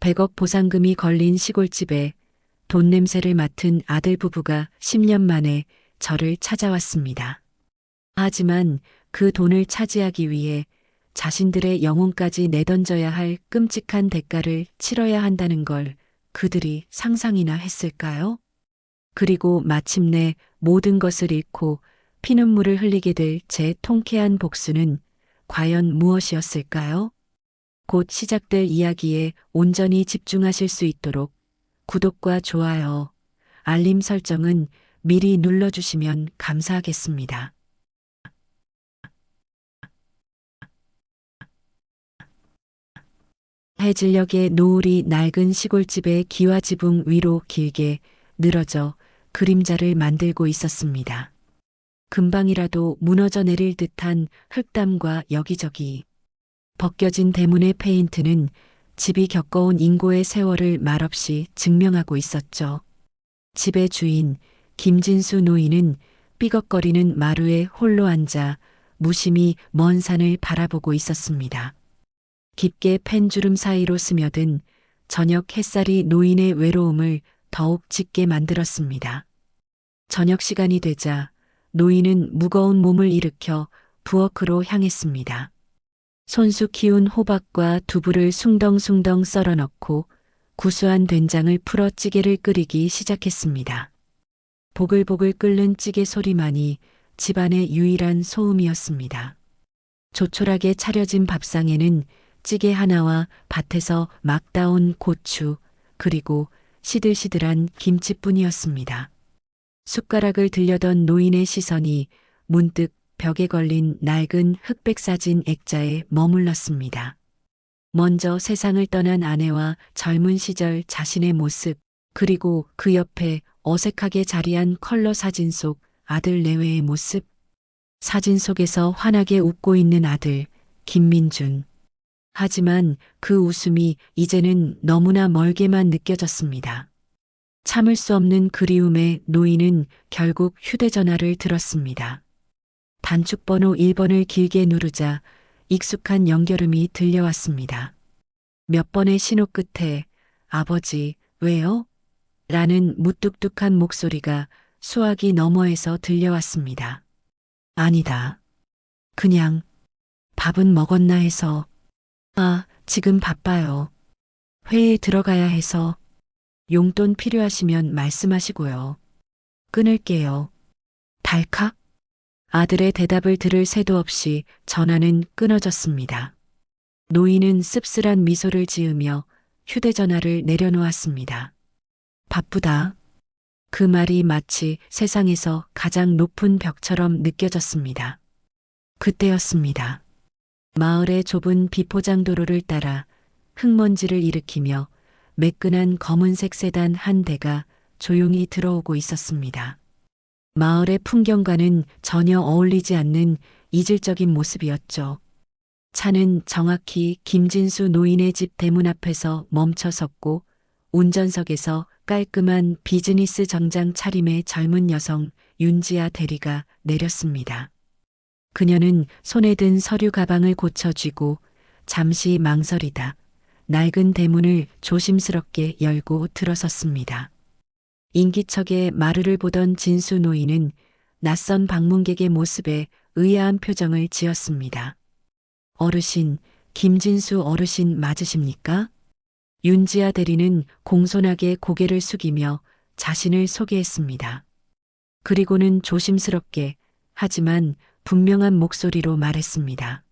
100억 보상금이 걸린 시골집에 돈 냄새를 맡은 아들 부부가 10년 만에 저를 찾아왔습니다. 하지만 그 돈을 차지하기 위해 자신들의 영혼까지 내던져야 할 끔찍한 대가를 치러야 한다는 걸 그들이 상상이나 했을까요? 그리고 마침내 모든 것을 잃고 피눈물을 흘리게 될 제 통쾌한 복수는 과연 무엇이었을까요? 곧 시작될 이야기에 온전히 집중하실 수 있도록 구독과 좋아요, 알림 설정은 미리 눌러주시면 감사하겠습니다. 해질녘의 노을이 낡은 시골집의 기와 지붕 위로 길게 늘어져 그림자를 만들고 있었습니다. 금방이라도 무너져 내릴 듯한 흙담과 여기저기 벗겨진 대문의 페인트는 집이 겪어온 인고의 세월을 말없이 증명하고 있었죠. 집의 주인 김진수 노인은 삐걱거리는 마루에 홀로 앉아 무심히 먼 산을 바라보고 있었습니다. 깊게 펜주름 사이로 스며든 저녁 햇살이 노인의 외로움을 더욱 짙게 만들었습니다. 저녁 시간이 되자 노인은 무거운 몸을 일으켜 부엌으로 향했습니다. 손수 키운 호박과 두부를 숭덩숭덩 썰어 넣고 구수한 된장을 풀어 찌개를 끓이기 시작했습니다. 보글보글 끓는 찌개 소리만이 집안의 유일한 소음이었습니다. 조촐하게 차려진 밥상에는 찌개 하나와 밭에서 막 따온 고추, 그리고 시들시들한 김치뿐이었습니다. 숟가락을 들려던 노인의 시선이 문득 벽에 걸린 낡은 흑백 사진 액자에 머물렀습니다. 먼저 세상을 떠난 아내와 젊은 시절 자신의 모습, 그리고 그 옆에 어색하게 자리한 컬러 사진 속 아들 내외의 모습. 사진 속에서 환하게 웃고 있는 아들, 김민준. 하지만 그 웃음이 이제는 너무나 멀게만 느껴졌습니다. 참을 수 없는 그리움에 노인은 결국 휴대전화를 들었습니다. 단축번호 1번을 길게 누르자 익숙한 연결음이 들려왔습니다. 몇 번의 신호 끝에 아버지, 왜요? 라는 무뚝뚝한 목소리가 수화기 너머에서 들려왔습니다. 아니다. 그냥 밥은 먹었나 해서. 아, 지금 바빠요. 회의에 들어가야 해서. 용돈 필요하시면 말씀하시고요. 끊을게요. 달칵? 아들의 대답을 들을 새도 없이 전화는 끊어졌습니다. 노인은 씁쓸한 미소를 지으며 휴대전화를 내려놓았습니다. 바쁘다. 그 말이 마치 세상에서 가장 높은 벽처럼 느껴졌습니다. 그때였습니다. 마을의 좁은 비포장도로를 따라 흙먼지를 일으키며 매끈한 검은색 세단 한 대가 조용히 들어오고 있었습니다. 마을의 풍경과는 전혀 어울리지 않는 이질적인 모습이었죠. 차는 정확히 김진수 노인의 집 대문 앞에서 멈춰 섰고 운전석에서 깔끔한 비즈니스 정장 차림의 젊은 여성 윤지아 대리가 내렸습니다. 그녀는 손에 든 서류 가방을 고쳐쥐고 잠시 망설이다 낡은 대문을 조심스럽게 열고 들어섰습니다. 인기척에 마루를 보던 진수 노인은 낯선 방문객의 모습에 의아한 표정을 지었습니다. 어르신, 김진수 어르신 맞으십니까? 윤지아 대리는 공손하게 고개를 숙이며 자신을 소개했습니다. 그리고는 조심스럽게 하지만 분명한 목소리로 말했습니다.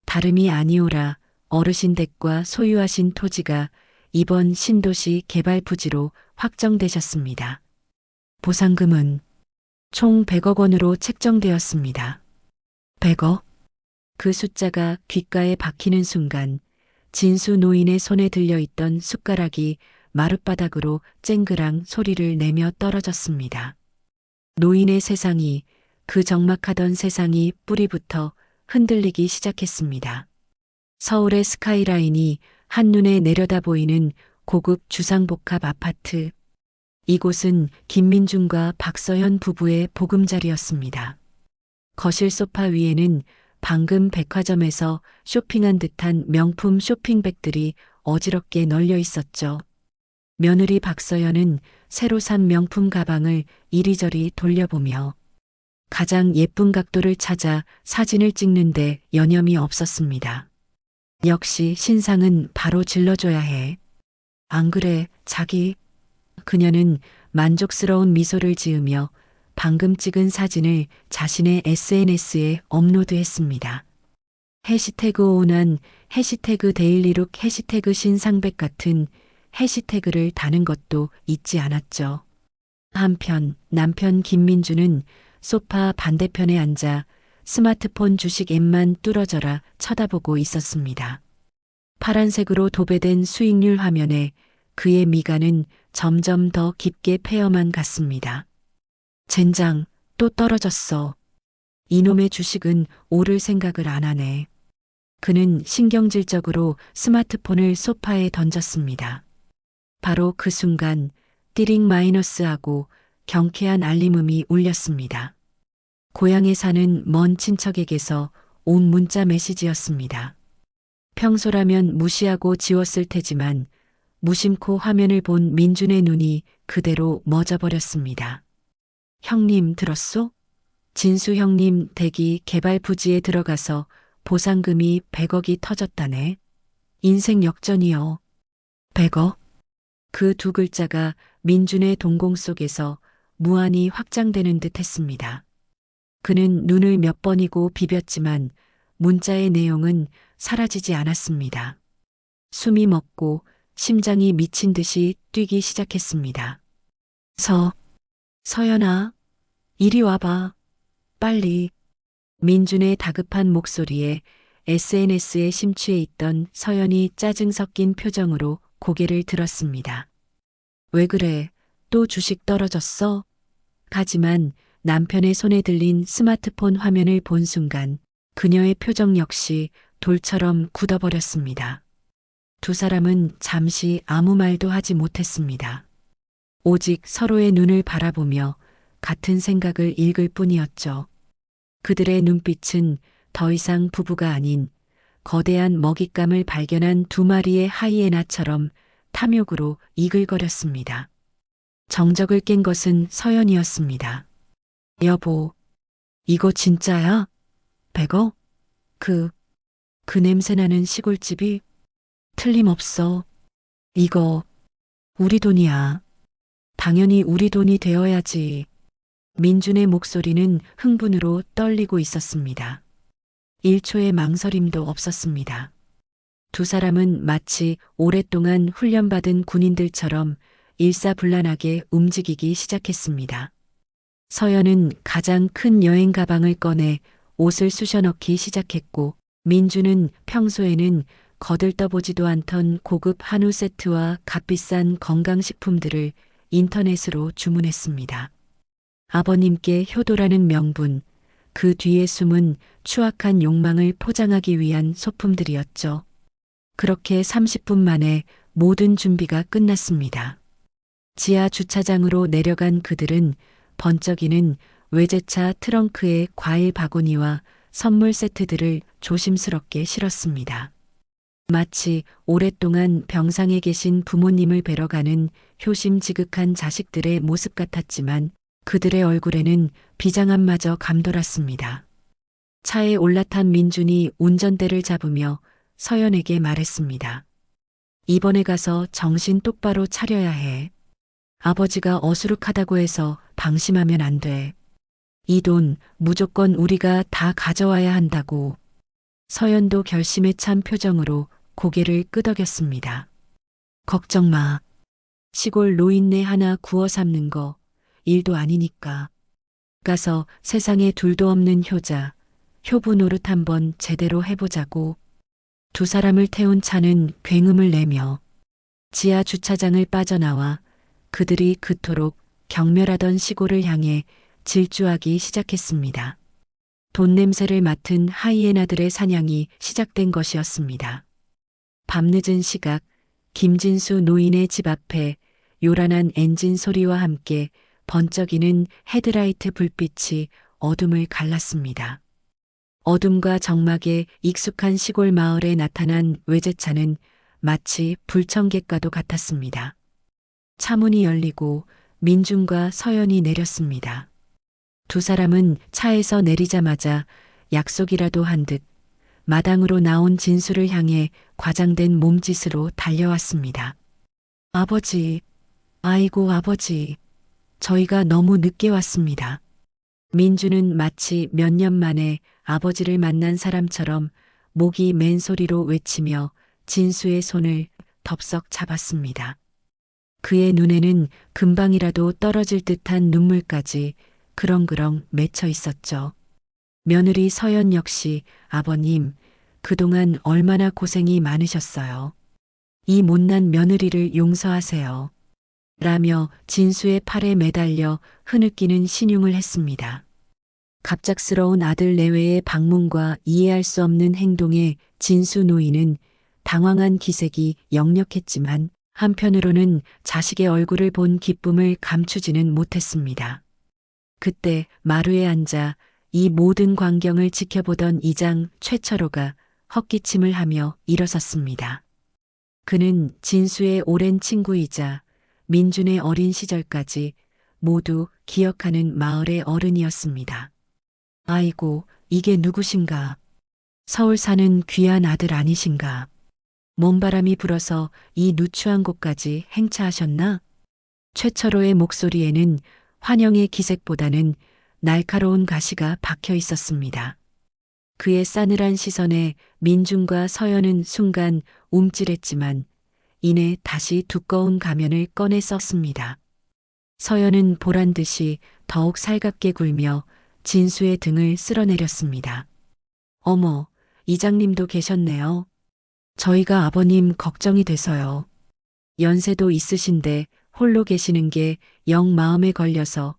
다름이 아니오라 어르신 댁과 소유하신 토지가 이번 신도시 개발 부지로 확정되셨습니다. 보상금은 총 100억 원으로 책정되었습니다. 100억? 그 숫자가 귓가에 박히는 순간 진수 노인의 손에 들려있던 숟가락이 마룻바닥으로 쨍그랑 소리를 내며 떨어졌습니다. 노인의 세상이, 그 적막하던 세상이 뿌리부터 흔들리기 시작했습니다. 서울의 스카이라인이 한눈에 내려다 보이는 고급 주상복합 아파트. 이곳은 김민준과 박서현 부부의 보금자리였습니다. 거실 소파 위에는 방금 백화점에서 쇼핑한 듯한 명품 쇼핑백들이 어지럽게 널려 있었죠. 며느리 박서연은 새로 산 명품 가방을 이리저리 돌려보며 가장 예쁜 각도를 찾아 사진을 찍는데 여념이 없었습니다. 역시 신상은 바로 질러줘야 해. 안 그래, 자기? 그녀는 만족스러운 미소를 지으며 방금 찍은 사진을 자신의 SNS에 업로드했습니다. 해시태그 오난, 해시태그 데일리룩, 해시태그 신상백 같은 해시태그를 다는 것도 잊지 않았죠. 한편 남편 김민주는 소파 반대편에 앉아 스마트폰 주식 앱만 뚫어져라 쳐다보고 있었습니다. 파란색으로 도배된 수익률 화면에 그의 미간은 점점 더 깊게 패여만 갔습니다. 젠장, 또 떨어졌어. 이놈의 주식은 오를 생각을 안 하네. 그는 신경질적으로 스마트폰을 소파에 던졌습니다. 바로 그 순간 띠링 마이너스하고 경쾌한 알림음이 울렸습니다. 고향에 사는 먼 친척에게서 온 문자 메시지였습니다. 평소라면 무시하고 지웠을 테지만 무심코 화면을 본 민준의 눈이 그대로 멎어버렸습니다. 형님 들었소? 진수 형님 댁이 개발 부지에 들어가서 보상금이 100억이 터졌다네. 인생 역전이요. 100억? 그 두 글자가 민준의 동공 속에서 무한히 확장되는 듯 했습니다. 그는 눈을 몇 번이고 비볐지만 문자의 내용은 사라지지 않았습니다. 숨이 멎고 심장이 미친 듯이 뛰기 시작했습니다. 서연아, 이리 와봐. 빨리. 민준의 다급한 목소리에 SNS에 심취해 있던 서연이 짜증 섞인 표정으로 고개를 들었습니다. 왜 그래? 또 주식 떨어졌어? 하지만 남편의 손에 들린 스마트폰 화면을 본 순간 그녀의 표정 역시 돌처럼 굳어버렸습니다. 두 사람은 잠시 아무 말도 하지 못했습니다. 오직 서로의 눈을 바라보며 같은 생각을 읽을 뿐이었죠. 그들의 눈빛은 더 이상 부부가 아닌 거대한 먹잇감을 발견한 두 마리의 하이에나처럼 탐욕으로 이글거렸습니다. 정적을 깬 것은 서연이었습니다. 여보, 이거 진짜야? 100억? 그 냄새나는 시골집이? 틀림없어. 이거 우리 돈이야. 당연히 우리 돈이 되어야지. 민준의 목소리는 흥분으로 떨리고 있었습니다. 1초의 망설임도 없었습니다. 두 사람은 마치 오랫동안 훈련받은 군인들처럼 일사불란하게 움직이기 시작했습니다. 서연은 가장 큰 여행 가방을 꺼내 옷을 쑤셔 넣기 시작했고 민주는 평소에는 거들떠보지도 않던 고급 한우 세트와 값비싼 건강식품들을 인터넷으로 주문했습니다. 아버님께 효도라는 명분, 그 뒤에 숨은 추악한 욕망을 포장하기 위한 소품들이었죠. 그렇게 30분 만에 모든 준비가 끝났습니다. 지하 주차장으로 내려간 그들은 번쩍이는 외제차 트렁크에 과일 바구니와 선물 세트들을 조심스럽게 실었습니다. 마치 오랫동안 병상에 계신 부모님을 뵈러 가는 효심지극한 자식들의 모습 같았지만 그들의 얼굴에는 비장함마저 감돌았습니다. 차에 올라탄 민준이 운전대를 잡으며 서연에게 말했습니다. 이번에 가서 정신 똑바로 차려야 해. 아버지가 어수룩하다고 해서 방심하면 안 돼. 이 돈 무조건 우리가 다 가져와야 한다고. 서연도 결심에 찬 표정으로 고개를 끄덕였습니다. 걱정 마. 시골 노인네 하나 구워 삶는 거 일도 아니니까. 가서 세상에 둘도 없는 효자, 효부 노릇 한번 제대로 해보자고. 두 사람을 태운 차는 굉음을 내며 지하 주차장을 빠져나와 그들이 그토록 경멸하던 시골을 향해 질주하기 시작했습니다. 돈 냄새를 맡은 하이에나들의 사냥이 시작된 것이었습니다. 밤늦은 시각, 김진수 노인의 집 앞에 요란한 엔진 소리와 함께 번쩍이는 헤드라이트 불빛이 어둠을 갈랐습니다. 어둠과 적막에 익숙한 시골 마을에 나타난 외제차는 마치 불청객과도 같았습니다. 차문이 열리고 민준과 서연이 내렸습니다. 두 사람은 차에서 내리자마자 약속이라도 한 듯 마당으로 나온 진수를 향해 과장된 몸짓으로 달려왔습니다. 아버지, 아이고 아버지, 저희가 너무 늦게 왔습니다. 민주는 마치 몇 년 만에 아버지를 만난 사람처럼 목이 맨 소리로 외치며 진수의 손을 덥석 잡았습니다. 그의 눈에는 금방이라도 떨어질 듯한 눈물까지 그렁그렁 맺혀 있었죠. 며느리 서연 역시 아버님, 그동안 얼마나 고생이 많으셨어요. 이 못난 며느리를 용서하세요. 라며 진수의 팔에 매달려 흐느끼는 신용을 했습니다. 갑작스러운 아들 내외의 방문과 이해할 수 없는 행동에 진수 노인은 당황한 기색이 역력했지만 한편으로는 자식의 얼굴을 본 기쁨을 감추지는 못했습니다. 그때 마루에 앉아 이 모든 광경을 지켜보던 이장 최철호가 헛기침을 하며 일어섰습니다. 그는 진수의 오랜 친구이자 민준의 어린 시절까지 모두 기억하는 마을의 어른이었습니다. 아이고, 이게 누구신가? 서울 사는 귀한 아들 아니신가? 먼바람이 불어서 이 누추한 곳까지 행차하셨나? 최철호의 목소리에는 환영의 기색보다는 날카로운 가시가 박혀 있었습니다. 그의 싸늘한 시선에 민준과 서연은 순간 움찔했지만 이내 다시 두꺼운 가면을 꺼내 썼습니다. 서연은 보란 듯이 더욱 살갑게 굴며 진수의 등을 쓸어내렸습니다. 어머, 이장님도 계셨네요. 저희가 아버님 걱정이 돼서요. 연세도 있으신데 홀로 계시는 게 영 마음에 걸려서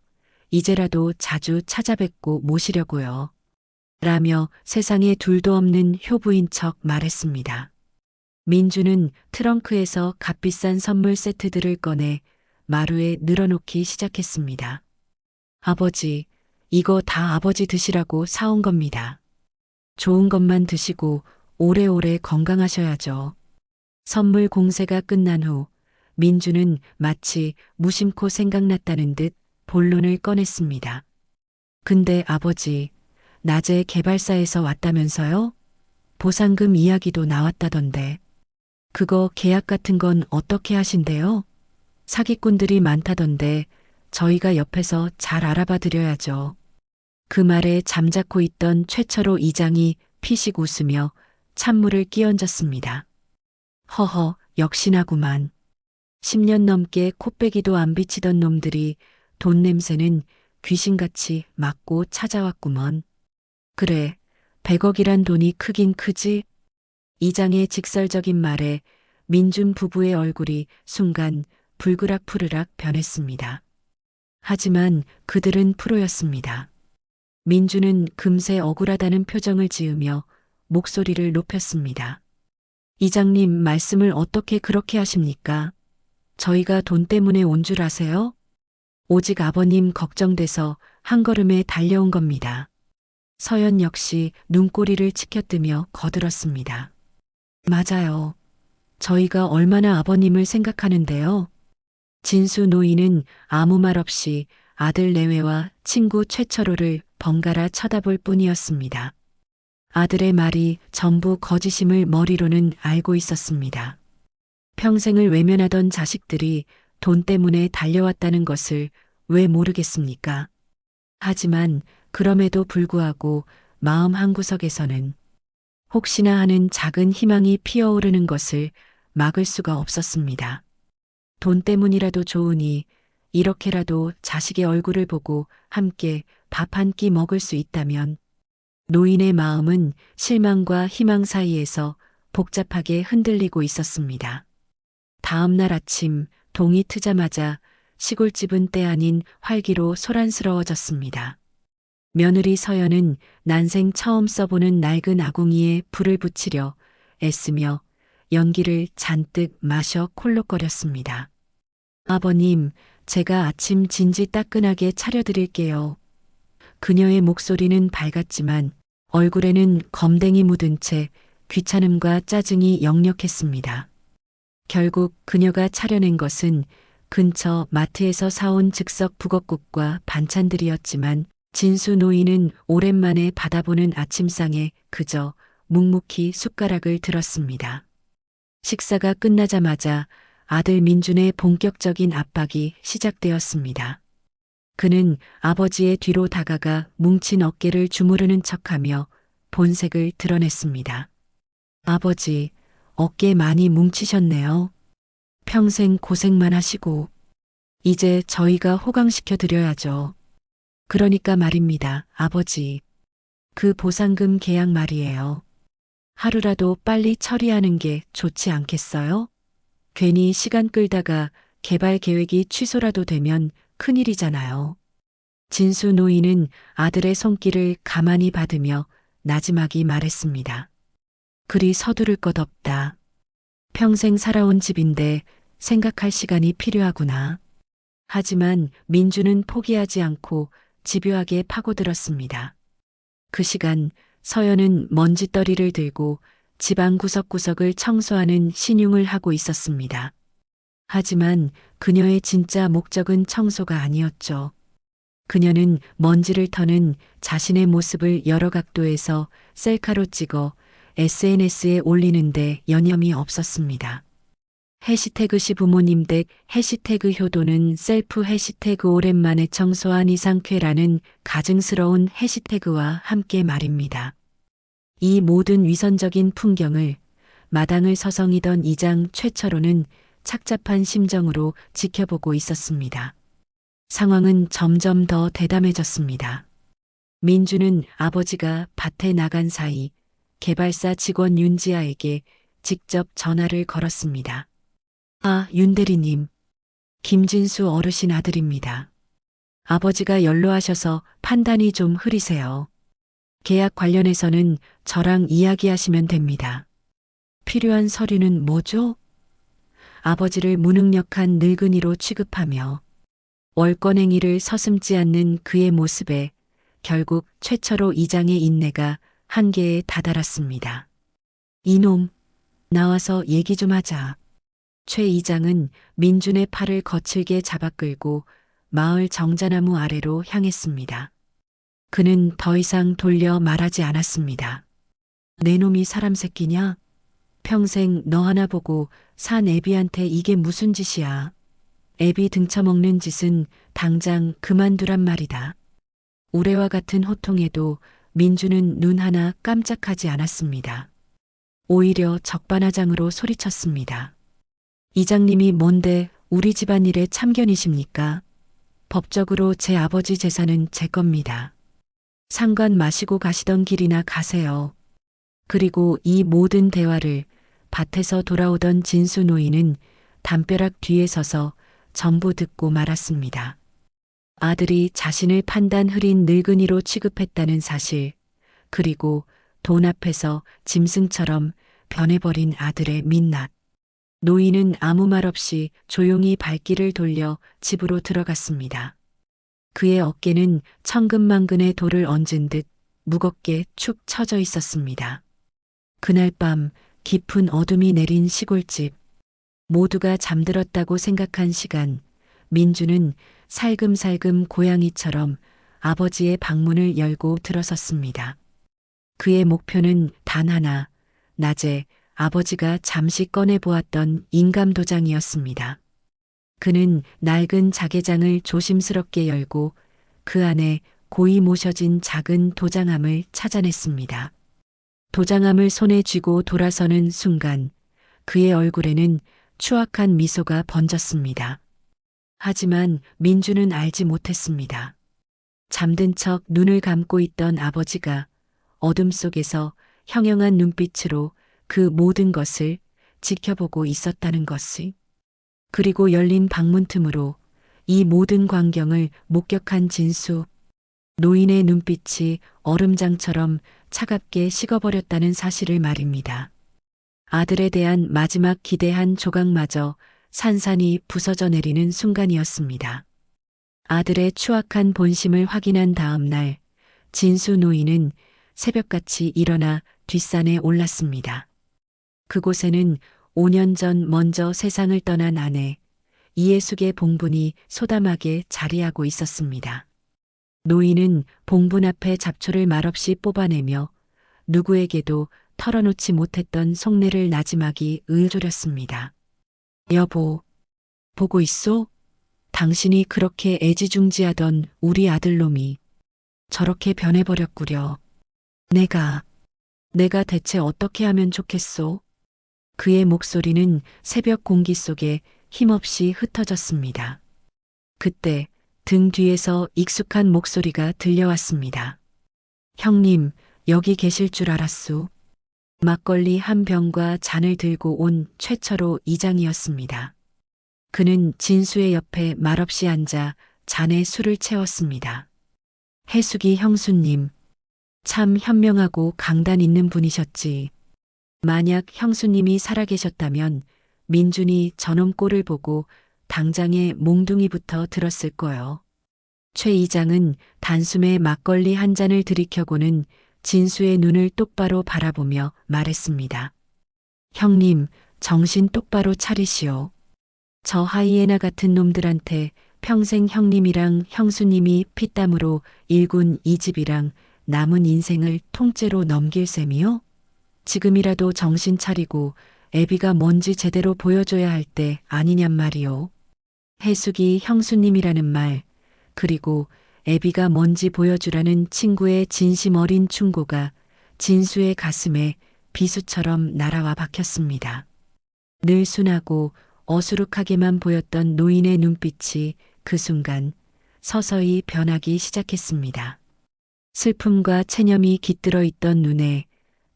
이제라도 자주 찾아뵙고 모시려고요. 라며 세상에 둘도 없는 효부인 척 말했습니다. 민주는 트렁크에서 값비싼 선물 세트들을 꺼내 마루에 늘어놓기 시작했습니다. 아버지, 이거 다 아버지 드시라고 사온 겁니다. 좋은 것만 드시고 오래오래 건강하셔야죠. 선물 공세가 끝난 후 민주는 마치 무심코 생각났다는 듯 본론을 꺼냈습니다. 근데 아버지, 낮에 개발사에서 왔다면서요? 보상금 이야기도 나왔다던데. 그거 계약 같은 건 어떻게 하신대요? 사기꾼들이 많다던데 저희가 옆에서 잘 알아봐 드려야죠. 그 말에 잠자코 있던 최철호 이장이 피식 웃으며 찬물을 끼얹었습니다. 허허, 역시나구만. 10년 넘게 코빼기도 안 비치던 놈들이 돈 냄새는 귀신같이 맡고 찾아왔구먼. 그래, 100억이란 돈이 크긴 크지? 이장의 직설적인 말에 민준 부부의 얼굴이 순간 불그락푸르락 변했습니다. 하지만 그들은 프로였습니다. 민준은 금세 억울하다는 표정을 지으며 목소리를 높였습니다. 이장님 말씀을 어떻게 그렇게 하십니까? 저희가 돈 때문에 온 줄 아세요? 오직 아버님 걱정돼서 한 걸음에 달려온 겁니다. 서연 역시 눈꼬리를 치켜뜨며 거들었습니다. 맞아요. 저희가 얼마나 아버님을 생각하는데요. 진수 노인은 아무 말 없이 아들 내외와 친구 최철호를 번갈아 쳐다볼 뿐이었습니다. 아들의 말이 전부 거짓임을 머리로는 알고 있었습니다. 평생을 외면하던 자식들이 돈 때문에 달려왔다는 것을 왜 모르겠습니까? 하지만 그럼에도 불구하고 마음 한구석에서는 혹시나 하는 작은 희망이 피어오르는 것을 막을 수가 없었습니다. 돈 때문이라도 좋으니 이렇게라도 자식의 얼굴을 보고 함께 밥 한 끼 먹을 수 있다면 노인의 마음은 실망과 희망 사이에서 복잡하게 흔들리고 있었습니다. 다음 날 아침 동이 트자마자 시골집은 때 아닌 활기로 소란스러워졌습니다. 며느리 서연은 난생 처음 써보는 낡은 아궁이에 불을 붙이려 애쓰며 연기를 잔뜩 마셔 콜록거렸습니다. 아버님, 제가 아침 진지 따끈하게 차려드릴게요. 그녀의 목소리는 밝았지만 얼굴에는 검댕이 묻은 채 귀찮음과 짜증이 역력했습니다. 결국 그녀가 차려낸 것은 근처 마트에서 사온 즉석 북엇국과 반찬들이었지만 진수 노인은 오랜만에 받아보는 아침상에 그저 묵묵히 숟가락을 들었습니다. 식사가 끝나자마자 아들 민준의 본격적인 압박이 시작되었습니다. 그는 아버지의 뒤로 다가가 뭉친 어깨를 주무르는 척하며 본색을 드러냈습니다. 아버지, 어깨 많이 뭉치셨네요. 평생 고생만 하시고, 이제 저희가 호강시켜 드려야죠. 그러니까 말입니다, 아버지. 그 보상금 계약 말이에요. 하루라도 빨리 처리하는 게 좋지 않겠어요? 괜히 시간 끌다가 개발 계획이 취소라도 되면 큰일이잖아요. 진수 노인은 아들의 손길을 가만히 받으며 나지막이 말했습니다. 그리 서두를 것 없다. 평생 살아온 집인데 생각할 시간이 필요하구나. 하지만 민주는 포기하지 않고 집요하게 파고들었습니다. 그 시간 서연은 먼지떨이를 들고 집안 구석구석을 청소하는 신용을 하고 있었습니다. 하지만 그녀의 진짜 목적은 청소가 아니었죠. 그녀는 먼지를 터는 자신의 모습을 여러 각도에서 셀카로 찍어 SNS에 올리는데 여념이 없었습니다. 해시태그 시부모님 댁 해시태그 효도는 셀프 해시태그 오랜만에 청소한 이상쾌라는 가증스러운 해시태그와 함께 말입니다. 이 모든 위선적인 풍경을 마당을 서성이던 이장 최철호는 착잡한 심정으로 지켜보고 있었습니다. 상황은 점점 더 대담해졌습니다. 민주는 아버지가 밭에 나간 사이 개발사 직원 윤지아에게 직접 전화를 걸었습니다. 아, 윤 대리님. 김진수 어르신 아들입니다. 아버지가 연로하셔서 판단이 좀 흐리세요. 계약 관련해서는 저랑 이야기하시면 됩니다. 필요한 서류는 뭐죠? 아버지를 무능력한 늙은이로 취급하며 월권행위를 서슴지 않는 그의 모습에 결국 최철호 이장의 인내가 한계에 다다랐습니다. 이놈, 나와서 얘기 좀 하자. 최 이장은 민준의 팔을 거칠게 잡아 끌고 마을 정자나무 아래로 향했습니다. 그는 더 이상 돌려 말하지 않았습니다. 내 놈이 사람 새끼냐? 평생 너 하나 보고 산 애비한테 이게 무슨 짓이야. 애비 등쳐먹는 짓은 당장 그만두란 말이다. 우레와 같은 호통에도 민주는 눈 하나 깜짝하지 않았습니다. 오히려 적반하장으로 소리쳤습니다. 이장님이 뭔데 우리 집안일에 참견이십니까? 법적으로 제 아버지 재산은 제 겁니다. 상관 마시고 가시던 길이나 가세요. 그리고 이 모든 대화를 밭에서 돌아오던 진수 노인은 담벼락 뒤에 서서 전부 듣고 말았습니다. 아들이 자신을 판단 흐린 늙은이로 취급했다는 사실, 그리고 돈 앞에서 짐승처럼 변해버린 아들의 민낯. 노인은 아무 말 없이 조용히 발길을 돌려 집으로 들어갔습니다. 그의 어깨는 천근만근의 돌을 얹은 듯 무겁게 축 처져 있었습니다. 그날 밤 깊은 어둠이 내린 시골집. 모두가 잠들었다고 생각한 시간, 민주는 살금살금 고양이처럼 아버지의 방문을 열고 들어섰습니다. 그의 목표는 단 하나, 낮에 아버지가 잠시 꺼내보았던 인감도장이었습니다. 그는 낡은 자개장을 조심스럽게 열고 그 안에 고이 모셔진 작은 도장함을 찾아냈습니다. 도장함을 손에 쥐고 돌아서는 순간 그의 얼굴에는 추악한 미소가 번졌습니다. 하지만 민주는 알지 못했습니다. 잠든 척 눈을 감고 있던 아버지가 어둠 속에서 형형한 눈빛으로 그 모든 것을 지켜보고 있었다는 것을. 그리고 열린 방문 틈으로 이 모든 광경을 목격한 진수. 노인의 눈빛이 얼음장처럼 차갑게 식어버렸다는 사실을 말입니다. 아들에 대한 마지막 기대 한 조각마저 산산이 부서져 내리는 순간이었습니다. 아들의 추악한 본심을 확인한 다음 날, 진수 노인은 새벽같이 일어나 뒷산에 올랐습니다. 그곳에는 5년 전 먼저 세상을 떠난 아내 이해숙의 봉분이 소담하게 자리하고 있었습니다. 노인은 봉분 앞에 잡초를 말없이 뽑아내며 누구에게도 털어놓지 못했던 속내를 나지막이 을조렸습니다. 여보, 보고 있소? 당신이 그렇게 애지중지하던 우리 아들놈이 저렇게 변해버렸구려. 내가 대체 어떻게 하면 좋겠소? 그의 목소리는 새벽 공기 속에 힘없이 흩어졌습니다. 그때 등 뒤에서 익숙한 목소리가 들려왔습니다. 형님, 여기 계실 줄 알았소. 막걸리 한 병과 잔을 들고 온 최철호 이장이었습니다. 그는 진수의 옆에 말없이 앉아 잔에 술을 채웠습니다. 해숙이 형수님, 참 현명하고 강단 있는 분이셨지. 만약 형수님이 살아계셨다면 민준이 저놈 꼴을 보고 당장에 몽둥이부터 들었을 거요. 최 이장은 단숨에 막걸리 한 잔을 들이켜고는 진수의 눈을 똑바로 바라보며 말했습니다. 형님, 정신 똑바로 차리시오. 저 하이에나 같은 놈들한테 평생 형님이랑 형수님이 피땀으로 일군 이 집이랑 남은 인생을 통째로 넘길 셈이요? 지금이라도 정신 차리고 애비가 뭔지 제대로 보여줘야 할 때 아니냔 말이오. 해숙이 형수님이라는 말, 그리고 애비가 뭔지 보여주라는 친구의 진심 어린 충고가 진수의 가슴에 비수처럼 날아와 박혔습니다. 늘 순하고 어수룩하게만 보였던 노인의 눈빛이 그 순간 서서히 변하기 시작했습니다. 슬픔과 체념이 깃들어 있던 눈에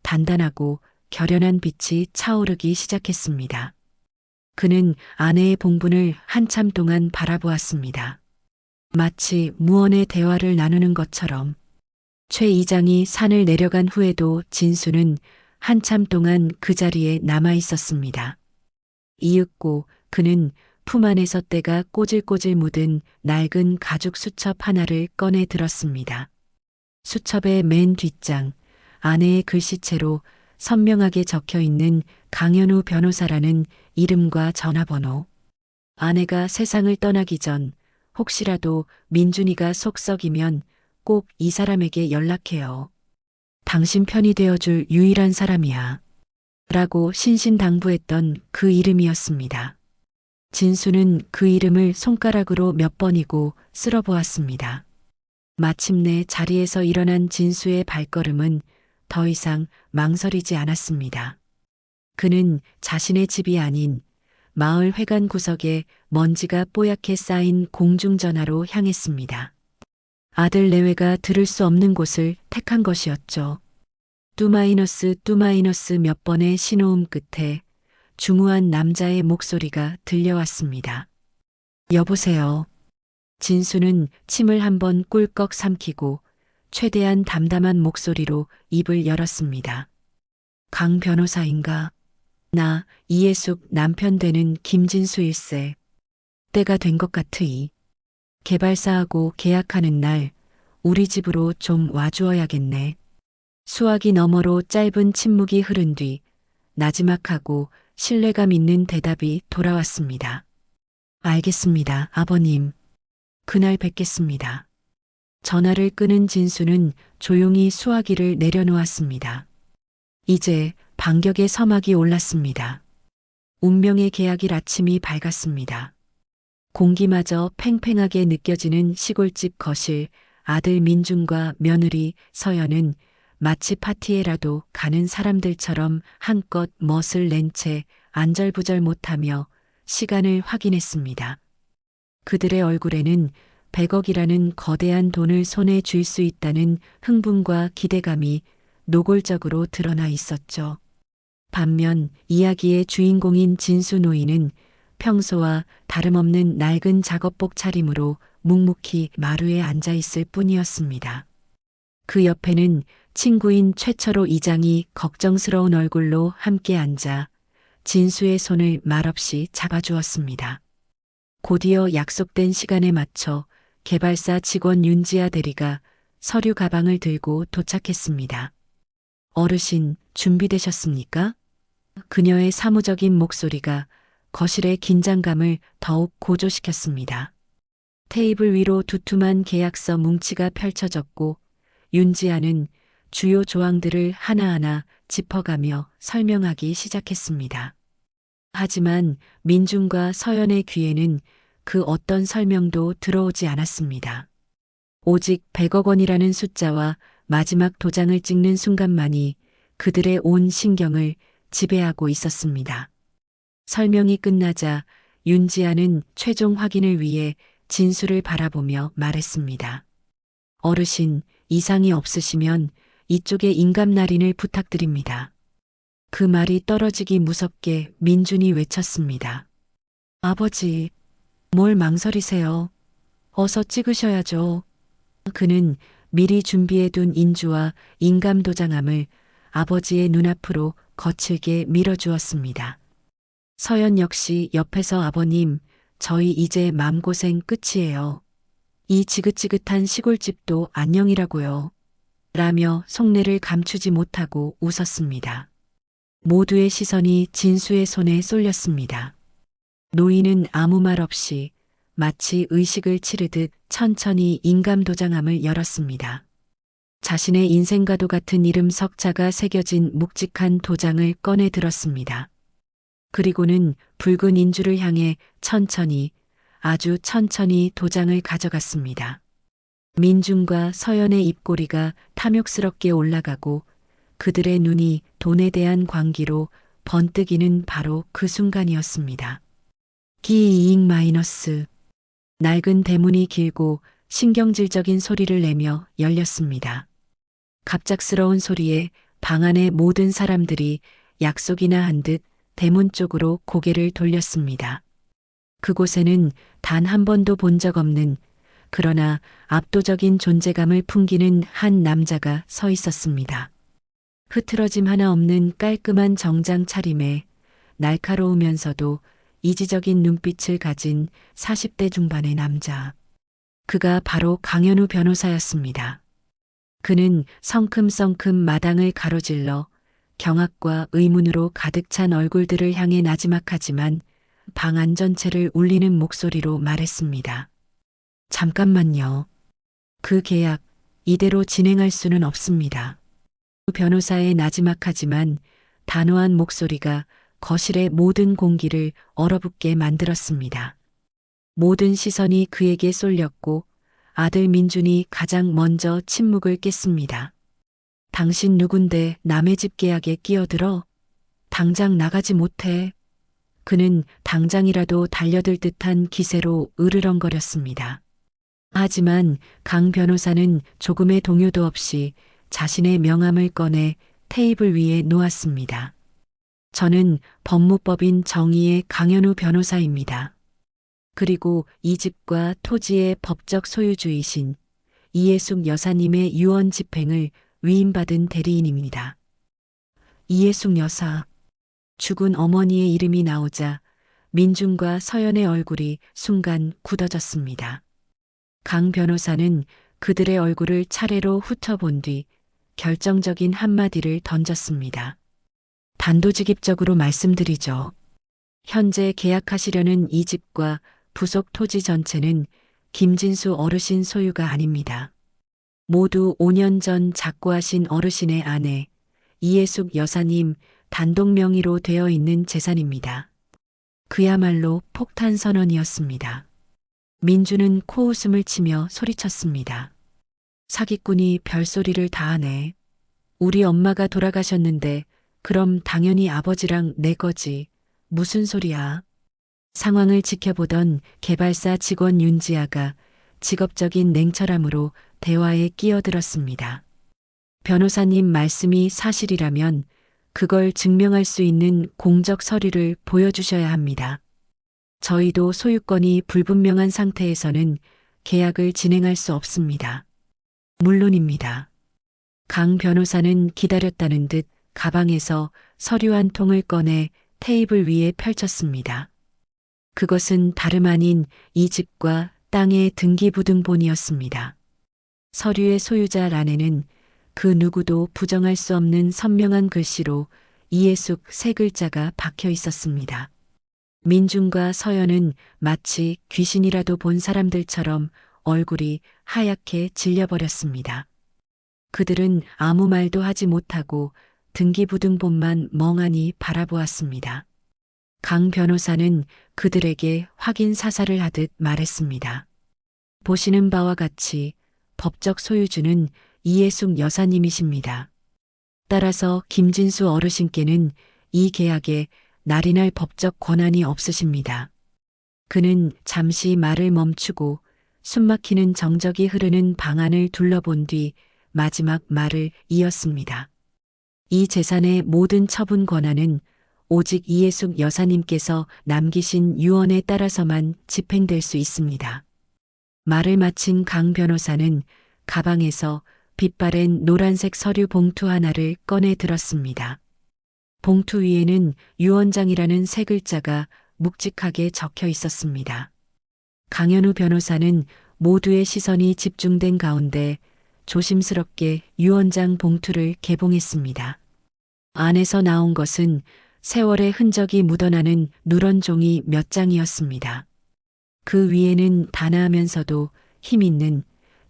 단단하고 결연한 빛이 차오르기 시작했습니다. 그는 아내의 봉분을 한참 동안 바라보았습니다. 마치 무언의 대화를 나누는 것처럼. 최 이장이 산을 내려간 후에도 진수는 한참 동안 그 자리에 남아 있었습니다. 이윽고 그는 품 안에서 때가 꼬질꼬질 묻은 낡은 가죽 수첩 하나를 꺼내 들었습니다. 수첩의 맨 뒷장, 아내의 글씨체로 선명하게 적혀 있는 강현우 변호사라는 이름과 전화번호. 아내가 세상을 떠나기 전 혹시라도 민준이가 속 썩이면 꼭 이 사람에게 연락해요. 당신 편이 되어줄 유일한 사람이야. 라고 신신당부했던 그 이름이었습니다. 진수는 그 이름을 손가락으로 몇 번이고 쓸어보았습니다. 마침내 자리에서 일어난 진수의 발걸음은 더 이상 망설이지 않았습니다. 그는 자신의 집이 아닌 마을 회관 구석에 먼지가 뽀얗게 쌓인 공중전화로 향했습니다. 아들 내외가 들을 수 없는 곳을 택한 것이었죠. 뚜마이너스 몇 번의 신호음 끝에 중후한 남자의 목소리가 들려왔습니다. 여보세요. 진수는 침을 한번 꿀꺽 삼키고 최대한 담담한 목소리로 입을 열었습니다. 강 변호사인가? 나 이해숙 남편 되는 김진수일세. 때가 된 것 같으이. 개발사하고 계약하는 날 우리 집으로 좀 와주어야겠네. 수화기 너머로 짧은 침묵이 흐른 뒤 나지막하고 신뢰감 있는 대답이 돌아왔습니다. 알겠습니다, 아버님. 그날 뵙겠습니다. 전화를 끊은 진수는 조용히 수화기를 내려놓았습니다. 이제 반격의 서막이 올랐습니다. 운명의 계약일 아침이 밝았습니다. 공기마저 팽팽하게 느껴지는 시골집 거실, 아들 민준과 며느리 서연은 마치 파티에라도 가는 사람들처럼 한껏 멋을 낸 채 안절부절 못하며 시간을 확인했습니다. 그들의 얼굴에는 100억이라는 거대한 돈을 손에 쥘 수 있다는 흥분과 기대감이 노골적으로 드러나 있었죠. 반면 이야기의 주인공인 진수 노인은 평소와 다름없는 낡은 작업복 차림으로 묵묵히 마루에 앉아 있을 뿐이었습니다. 그 옆에는 친구인 최철호 이장이 걱정스러운 얼굴로 함께 앉아 진수의 손을 말없이 잡아주었습니다. 곧이어 약속된 시간에 맞춰 개발사 직원 윤지아 대리가 서류 가방을 들고 도착했습니다. 어르신, 준비되셨습니까? 그녀의 사무적인 목소리가 거실의 긴장감을 더욱 고조시켰습니다. 테이블 위로 두툼한 계약서 뭉치가 펼쳐졌고 윤지아는 주요 조항들을 하나하나 짚어가며 설명하기 시작했습니다. 하지만 민중과 서연의 귀에는 그 어떤 설명도 들어오지 않았습니다. 오직 100억 원이라는 숫자와 마지막 도장을 찍는 순간만이 그들의 온 신경을 지배하고 있었습니다. 설명이 끝나자 윤지아는 최종 확인을 위해 진수를 바라보며 말했습니다. 어르신, 이상이 없으시면 이쪽에 인감날인을 부탁드립니다. 그 말이 떨어지기 무섭게 민준이 외쳤습니다. 아버지, 뭘 망설이세요? 어서 찍으셔야죠. 그는 미리 준비해둔 인주와 인감도장함을 아버지의 눈앞으로 거칠게 밀어주었습니다. 서연 역시 옆에서 아버님, 저희 이제 맘고생 끝이에요. 이 지긋지긋한 시골집도 안녕이라고요. 라며 속내를 감추지 못하고 웃었습니다. 모두의 시선이 진수의 손에 쏠렸습니다. 노인은 아무 말 없이 마치 의식을 치르듯 천천히 인감도장함을 열었습니다. 자신의 인생과도 같은 이름 석자가 새겨진 묵직한 도장을 꺼내 들었습니다. 그리고는 붉은 인주를 향해 천천히, 아주 천천히 도장을 가져갔습니다. 민중과 서연의 입꼬리가 탐욕스럽게 올라가고 그들의 눈이 돈에 대한 광기로 번뜩이는 바로 그 순간이었습니다. 기이익 마이너스. 낡은 대문이 길고 신경질적인 소리를 내며 열렸습니다. 갑작스러운 소리에 방 안의 모든 사람들이 약속이나 한 듯 대문 쪽으로 고개를 돌렸습니다. 그곳에는 단 한 번도 본 적 없는 그러나 압도적인 존재감을 풍기는 한 남자가 서 있었습니다. 흐트러짐 하나 없는 깔끔한 정장 차림에 날카로우면서도 이지적인 눈빛을 가진 40대 중반의 남자. 그가 바로 강현우 변호사였습니다. 그는 성큼성큼 마당을 가로질러 경악과 의문으로 가득 찬 얼굴들을 향해 나지막하지만 방 안 전체를 울리는 목소리로 말했습니다. 잠깐만요. 그 계약 이대로 진행할 수는 없습니다. 변호사의 나지막하지만 단호한 목소리가 거실의 모든 공기를 얼어붙게 만들었습니다. 모든 시선이 그에게 쏠렸고 아들 민준이 가장 먼저 침묵을 깼습니다. 당신 누군데 남의 집 계약에 끼어들어? 당장 나가지 못해. 그는 당장이라도 달려들 듯한 기세로 으르렁거렸습니다. 하지만 강 변호사는 조금의 동요도 없이 자신의 명함을 꺼내 테이블 위에 놓았습니다. 저는 법무법인 정의의 강현우 변호사입니다. 그리고 이 집과 토지의 법적 소유주이신 이예숙 여사님의 유언 집행을 위임받은 대리인입니다. 이예숙 여사. 죽은 어머니의 이름이 나오자 민중과 서연의 얼굴이 순간 굳어졌습니다. 강 변호사는 그들의 얼굴을 차례로 훑어본 뒤 결정적인 한마디를 던졌습니다. 단도직입적으로 말씀드리죠. 현재 계약하시려는 이 집과 부속 토지 전체는 김진수 어르신 소유가 아닙니다. 모두 5년 전 작고하신 어르신의 아내 이예숙 여사님 단독 명의로 되어 있는 재산입니다. 그야말로 폭탄 선언이었습니다. 민주는 코웃음을 치며 소리쳤습니다. 사기꾼이 별소리를 다 하네. 우리 엄마가 돌아가셨는데 그럼 당연히 아버지랑 내 거지. 무슨 소리야. 상황을 지켜보던 개발사 직원 윤지아가 직업적인 냉철함으로 대화에 끼어들었습니다. 변호사님 말씀이 사실이라면 그걸 증명할 수 있는 공적 서류를 보여주셔야 합니다. 저희도 소유권이 불분명한 상태에서는 계약을 진행할 수 없습니다. 물론입니다. 강 변호사는 기다렸다는 듯 가방에서 서류 한 통을 꺼내 테이블 위에 펼쳤습니다. 그것은 다름 아닌 이 집과 땅의 등기부등본이었습니다. 서류의 소유자 란에는 그 누구도 부정할 수 없는 선명한 글씨로 이해숙 세 글자가 박혀 있었습니다. 민준과 서연은 마치 귀신이라도 본 사람들처럼 얼굴이 하얗게 질려버렸습니다. 그들은 아무 말도 하지 못하고 등기부등본만 멍하니 바라보았습니다. 강 변호사는 그들에게 확인 사살을 하듯 말했습니다. 보시는 바와 같이 법적 소유주는 이해숙 여사님이십니다. 따라서 김진수 어르신께는 이 계약에 날인할 법적 권한이 없으십니다. 그는 잠시 말을 멈추고 숨막히는 정적이 흐르는 방안을 둘러본 뒤 마지막 말을 이었습니다. 이 재산의 모든 처분 권한은 오직 이해숙 여사님께서 남기신 유언에 따라서만 집행될 수 있습니다. 말을 마친 강 변호사는 가방에서 빛바랜 노란색 서류 봉투 하나를 꺼내 들었습니다. 봉투 위에는 유언장이라는 세 글자가 묵직하게 적혀 있었습니다. 강현우 변호사는 모두의 시선이 집중된 가운데 조심스럽게 유언장 봉투를 개봉했습니다. 안에서 나온 것은 세월의 흔적이 묻어나는 누런 종이 몇 장이었습니다. 그 위에는 단아하면서도 힘있는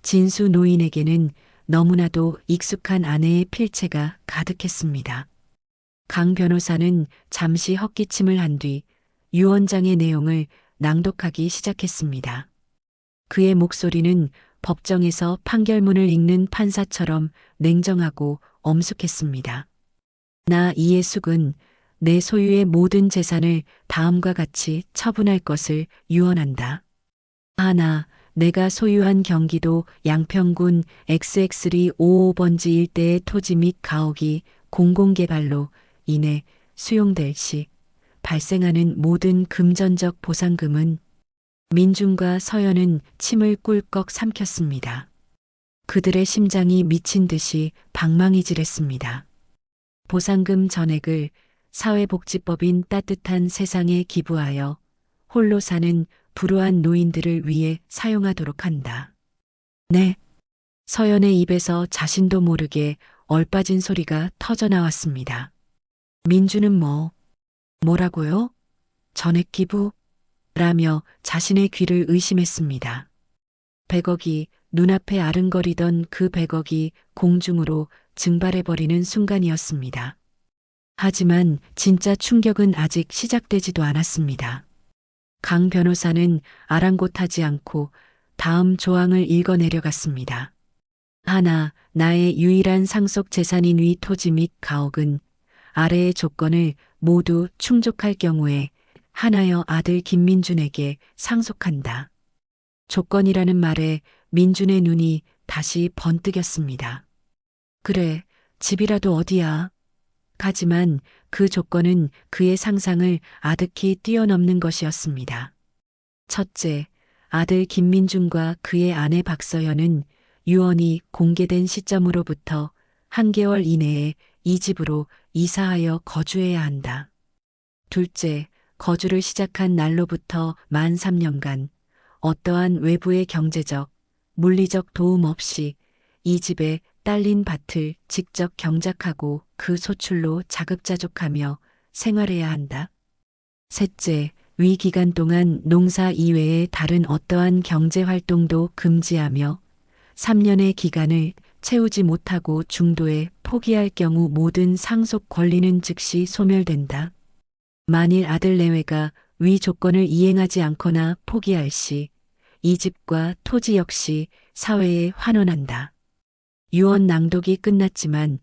진수 노인에게는 너무나도 익숙한 아내의 필체가 가득했습니다. 강 변호사는 잠시 헛기침을 한 뒤 유언장의 내용을 낭독하기 시작했습니다. 그의 목소리는 법정에서 판결문을 읽는 판사처럼 냉정하고 엄숙했습니다. 나 이해숙은 내 소유의 모든 재산을 다음과 같이 처분할 것을 유언한다. 하나, 내가 소유한 경기도 양평군 XX-55번지 일대의 토지 및 가옥이 공공개발로 인해 수용될 시 발생하는 모든 금전적 보상금은 민준과 서연은 침을 꿀꺽 삼켰습니다. 그들의 심장이 미친 듯이 방망이질했습니다. 보상금 전액을 사회복지법인 따뜻한 세상에 기부하여 홀로 사는 불우한 노인들을 위해 사용하도록 한다. 네. 서연의 입에서 자신도 모르게 얼빠진 소리가 터져나왔습니다. 민주는 뭐라고요? 전액 기부? 라며 자신의 귀를 의심했습니다. 100억이 눈앞에 아른거리던 그 100억이 공중으로 증발해버리는 순간이었습니다. 하지만 진짜 충격은 아직 시작되지도 않았습니다. 강 변호사는 아랑곳하지 않고 다음 조항을 읽어 내려갔습니다. 하나, 나의 유일한 상속 재산인 위 토지 및 가옥은 아래의 조건을 모두 충족할 경우에 하나여 아들 김민준에게 상속한다. 조건이라는 말에 민준의 눈이 다시 번뜩였습니다. 그래, 집이라도 어디야? 하지만 그 조건은 그의 상상을 아득히 뛰어넘는 것이었습니다. 첫째, 아들 김민준과 그의 아내 박서연은 유언이 공개된 시점으로부터 한 개월 이내에 이 집으로 이사하여 거주해야 한다. 둘째, 거주를 시작한 날로부터 만 3년간 어떠한 외부의 경제적, 물리적 도움 없이 이 집에 딸린 밭을 직접 경작하고 그 소출로 자급자족하며 생활해야 한다. 셋째, 위 기간 동안 농사 이외의 다른 어떠한 경제 활동도 금지하며 3년의 기간을 채우지 못하고 중도에 포기할 경우 모든 상속 권리는 즉시 소멸된다. 만일 아들 내외가 위 조건을 이행하지 않거나 포기할 시 이 집과 토지 역시 사회에 환원한다. 유언 낭독이 끝났지만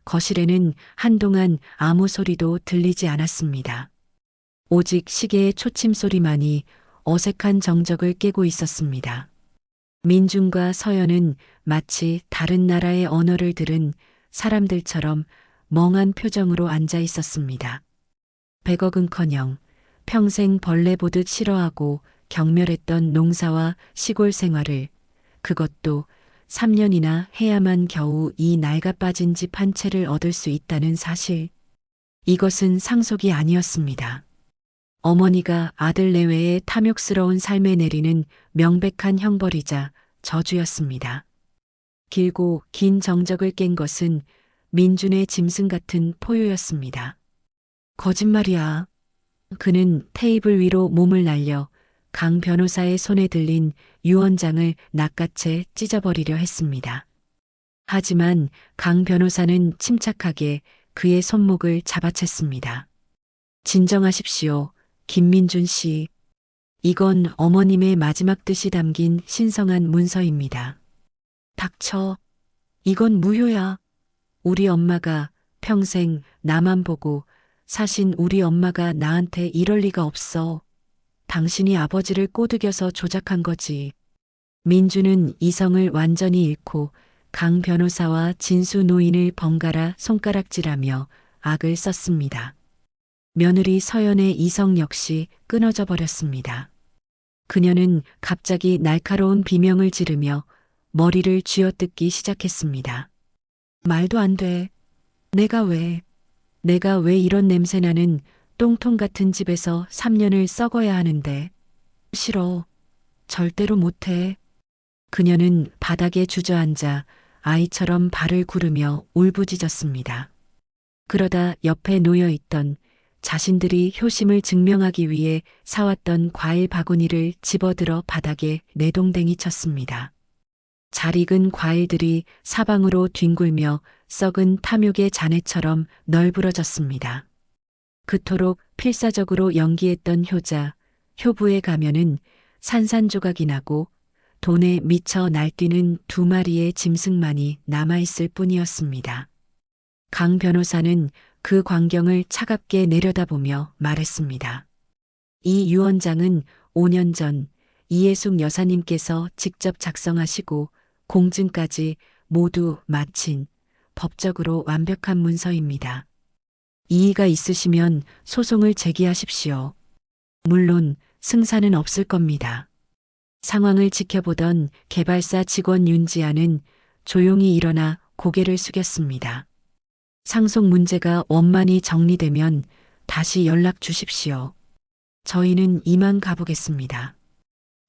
거실에는 한동안 아무 소리도 들리지 않았습니다. 오직 시계의 초침 소리만이 어색한 정적을 깨고 있었습니다. 민준과 서연은 마치 다른 나라의 언어를 들은 사람들처럼 멍한 표정으로 앉아 있었습니다. 100억은커녕 평생 벌레 보듯 싫어하고 경멸했던 농사와 시골 생활을 그것도 3년이나 해야만 겨우 이 낡아 빠진 집 한 채를 얻을 수 있다는 사실. 이것은 상속이 아니었습니다. 어머니가 아들 내외의 탐욕스러운 삶에 내리는 명백한 형벌이자 저주였습니다. 길고 긴 정적을 깬 것은 민준의 짐승 같은 포효였습니다. 거짓말이야. 그는 테이블 위로 몸을 날려 강 변호사의 손에 들린 유언장을 낚아채 찢어버리려 했습니다. 하지만 강 변호사는 침착하게 그의 손목을 잡아챘습니다. 진정하십시오, 김민준 씨. 이건 어머님의 마지막 뜻이 담긴 신성한 문서입니다. 닥쳐. 이건 무효야. 우리 엄마가 평생 나만 보고 사신 우리 엄마가 나한테 이럴 리가 없어. 당신이 아버지를 꼬드겨서 조작한 거지. 민주는 이성을 완전히 잃고 강 변호사와 진수 노인을 번갈아 손가락질하며 악을 썼습니다. 며느리 서연의 이성 역시 끊어져 버렸습니다. 그녀는 갑자기 날카로운 비명을 지르며 머리를 쥐어뜯기 시작했습니다. 말도 안 돼. 내가 왜 이런 냄새나는 똥통 같은 집에서 3년을 썩어야 하는데. 싫어. 절대로 못해. 그녀는 바닥에 주저앉아 아이처럼 발을 구르며 울부짖었습니다. 그러다 옆에 놓여있던 자신들이 효심을 증명하기 위해 사왔던 과일 바구니를 집어들어 바닥에 내동댕이 쳤습니다. 잘 익은 과일들이 사방으로 뒹굴며 썩은 탐욕의 잔해처럼 널브러졌습니다. 그토록 필사적으로 연기했던 효자, 효부의 가면은 산산조각이 나고 돈에 미쳐 날뛰는 2마리의 짐승만이 남아있을 뿐이었습니다. 강 변호사는 그 광경을 차갑게 내려다보며 말했습니다. 이 유언장은 5년 전 이예숙 여사님께서 직접 작성하시고 공증까지 모두 마친 법적으로 완벽한 문서입니다. 이의가 있으시면 소송을 제기하십시오. 물론 승사는 없을 겁니다. 상황을 지켜보던 개발사 직원 윤지아는 조용히 일어나 고개를 숙였습니다. 상속 문제가 원만히 정리되면 다시 연락 주십시오. 저희는 이만 가보겠습니다.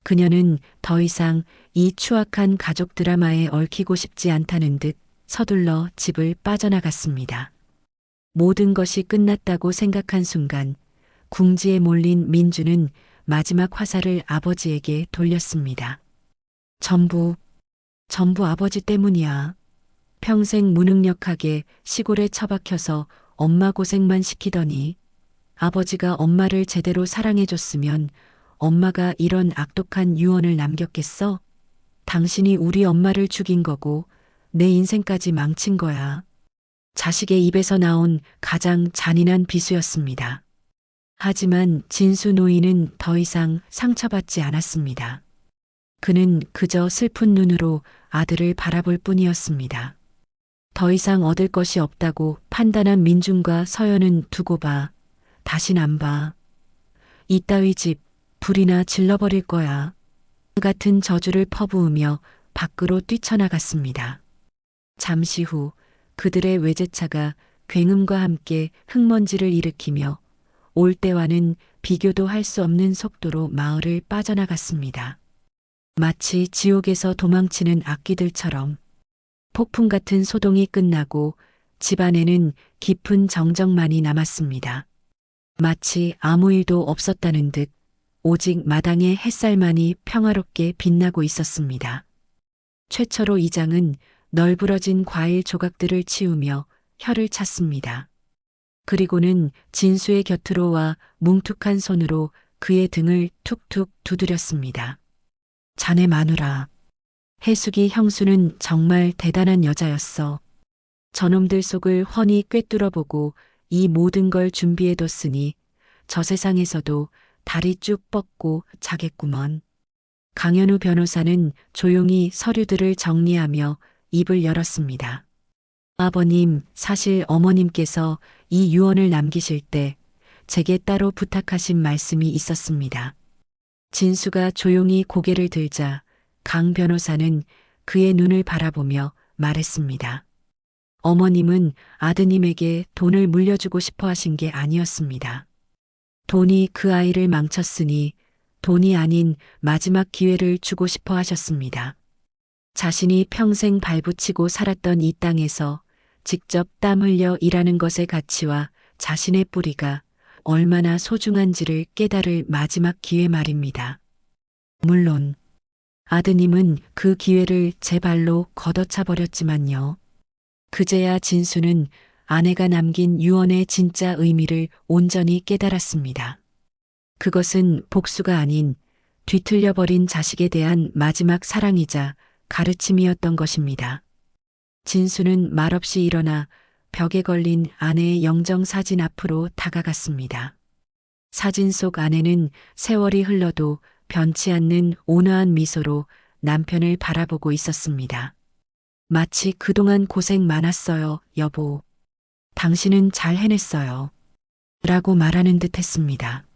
그녀는 더 이상 이 추악한 가족 드라마에 얽히고 싶지 않다는 듯 서둘러 집을 빠져나갔습니다. 모든 것이 끝났다고 생각한 순간 궁지에 몰린 민주는 마지막 화살을 아버지에게 돌렸습니다. 전부 아버지 때문이야. 평생 무능력하게 시골에 처박혀서 엄마 고생만 시키더니 아버지가 엄마를 제대로 사랑해줬으면 엄마가 이런 악독한 유언을 남겼겠어? 당신이 우리 엄마를 죽인 거고 내 인생까지 망친 거야. 자식의 입에서 나온 가장 잔인한 비수였습니다. 하지만 진수 노인은 더 이상 상처받지 않았습니다. 그는 그저 슬픈 눈으로 아들을 바라볼 뿐이었습니다. 더 이상 얻을 것이 없다고 판단한 민준과 서연은 두고 봐. 다신 안 봐. 이따위 집 불이나 질러버릴 거야. 같은 저주를 퍼부으며 밖으로 뛰쳐나갔습니다. 잠시 후 그들의 외제차가 굉음과 함께 흙먼지를 일으키며 올 때와는 비교도 할 수 없는 속도로 마을을 빠져나갔습니다. 마치 지옥에서 도망치는 악귀들처럼. 폭풍 같은 소동이 끝나고 집안에는 깊은 정적만이 남았습니다. 마치 아무 일도 없었다는 듯 오직 마당의 햇살만이 평화롭게 빛나고 있었습니다. 최철호 이장은 널브러진 과일 조각들을 치우며 혀를 찼습니다. 그리고는 진수의 곁으로 와 뭉툭한 손으로 그의 등을 툭툭 두드렸습니다. 자네 마누라. 해숙이 형수는 정말 대단한 여자였어. 저놈들 속을 훤히 꿰뚫어보고 이 모든 걸 준비해뒀으니 저 세상에서도 다리 쭉 뻗고 자겠구먼. 강현우 변호사는 조용히 서류들을 정리하며 입을 열었습니다. 아버님, 사실 어머님께서 이 유언을 남기실 때 제게 따로 부탁하신 말씀이 있었습니다. 진수가 조용히 고개를 들자 강 변호사는 그의 눈을 바라보며 말했습니다. 어머님은 아드님에게 돈을 물려주고 싶어 하신 게 아니었습니다. 돈이 그 아이를 망쳤으니 돈이 아닌 마지막 기회를 주고 싶어 하셨습니다. 자신이 평생 발붙이고 살았던 이 땅에서 직접 땀 흘려 일하는 것의 가치와 자신의 뿌리가 얼마나 소중한지를 깨달을 마지막 기회 말입니다. 물론 아드님은 그 기회를 제 발로 걷어차 버렸지만요. 그제야 진수는 아내가 남긴 유언의 진짜 의미를 온전히 깨달았습니다. 그것은 복수가 아닌 뒤틀려버린 자식에 대한 마지막 사랑이자 가르침이었던 것입니다. 진수는 말없이 일어나 벽에 걸린 아내의 영정사진 앞으로 다가갔습니다. 사진 속 아내는 세월이 흘러도 변치 않는 온화한 미소로 남편을 바라보고 있었습니다. 마치 그동안 고생 많았어요, 여보. 당신은 잘 해냈어요. 라고 말하는 듯 했습니다.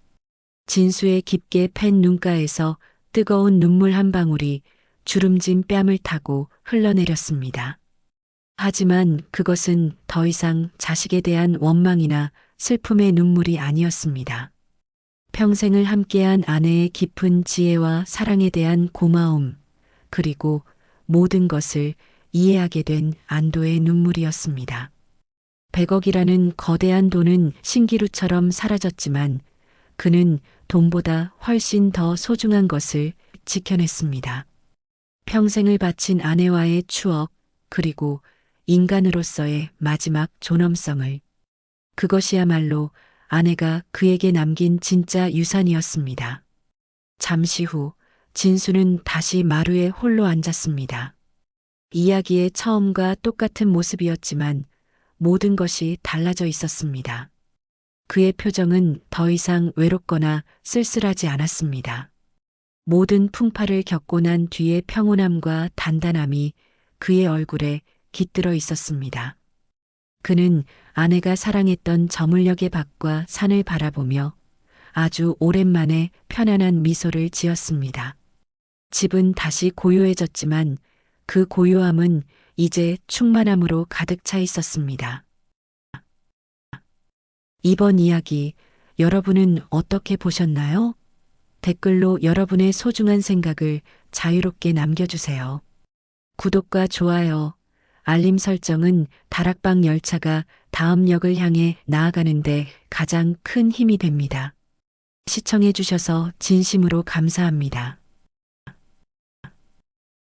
진수의 깊게 팬 눈가에서 뜨거운 눈물 한 방울이 주름진 뺨을 타고 흘러내렸습니다. 하지만 그것은 더 이상 자식에 대한 원망이나 슬픔의 눈물이 아니었습니다. 평생을 함께한 아내의 깊은 지혜와 사랑에 대한 고마움, 그리고 모든 것을 이해하게 된 안도의 눈물이었습니다. 100억이라는 거대한 돈은 신기루처럼 사라졌지만 그는 돈보다 훨씬 더 소중한 것을 지켜냈습니다. 평생을 바친 아내와의 추억, 그리고 인간으로서의 마지막 존엄성을. 그것이야말로 아내가 그에게 남긴 진짜 유산이었습니다. 잠시 후 진수는 다시 마루에 홀로 앉았습니다. 이야기의 처음과 똑같은 모습이었지만 모든 것이 달라져 있었습니다. 그의 표정은 더 이상 외롭거나 쓸쓸하지 않았습니다. 모든 풍파를 겪고 난 뒤의 평온함과 단단함이 그의 얼굴에 깃들어 있었습니다. 그는 아내가 사랑했던 저물녘의 밭과 산을 바라보며 아주 오랜만에 편안한 미소를 지었습니다. 집은 다시 고요해졌지만 그 고요함은 이제 충만함으로 가득 차 있었습니다. 이번 이야기 여러분은 어떻게 보셨나요? 댓글로 여러분의 소중한 생각을 자유롭게 남겨주세요. 구독과 좋아요, 알림 설정은 다락방 열차가 다음 역을 향해 나아가는데 가장 큰 힘이 됩니다. 시청해주셔서 진심으로 감사합니다.